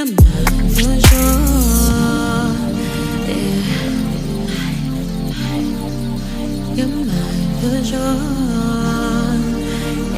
You're mine for sure. Yeah. You're mine for sure.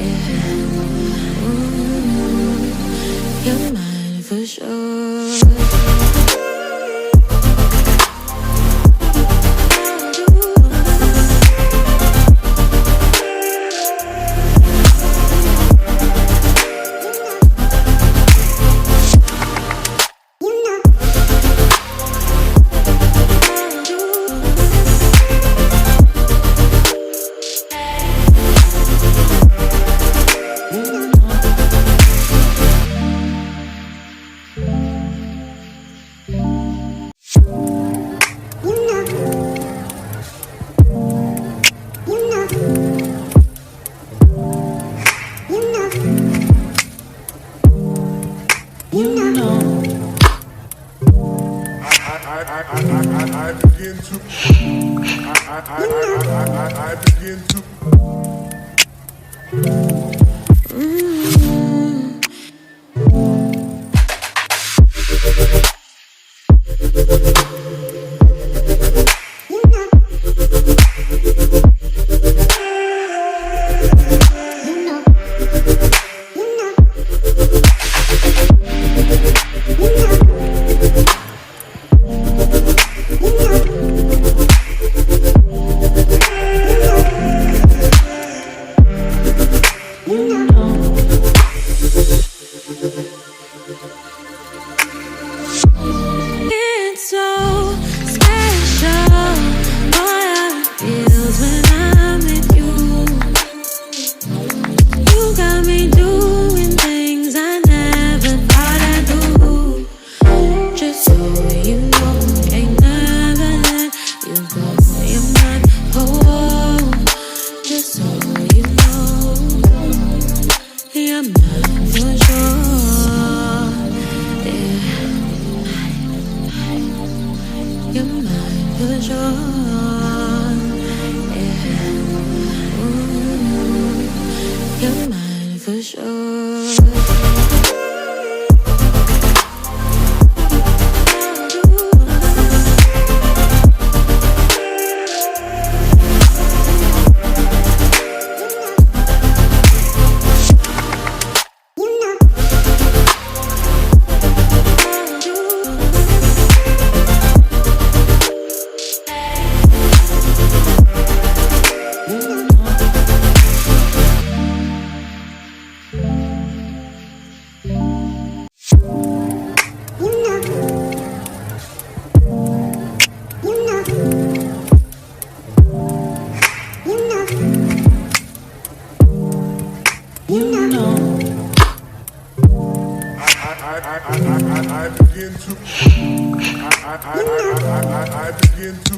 Yeah. Ooh. You're mine for sure. I begin to It's so special, boy, how it feels when I'm with you. You got me doing things I never thought I'd do. Just so you know, ain't never let you go. You're mine, oh, just so you know, you're mine for sure. You're mine for sure. Yeah. Ooh. You're mine for sure. I begin to I begin to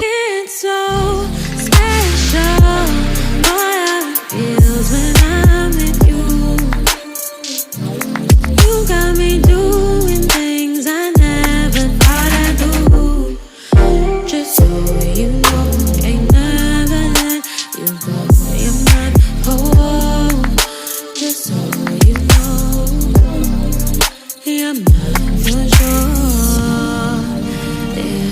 It's so special, boy, how it feels when I'm with you. You got me doing things I never thought I'd do. Just so you know, ain't never let you go. You're mine, oh, just so you know, you're mine for sure. Yeah.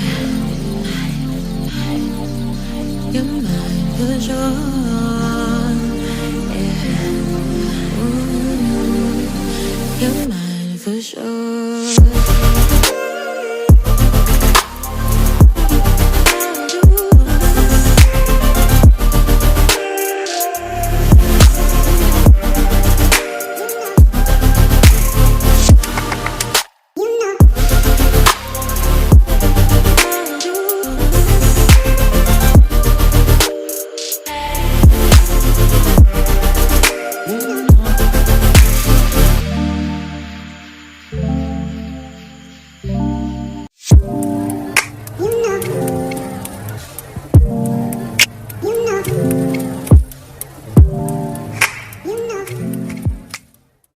You're mine for sure.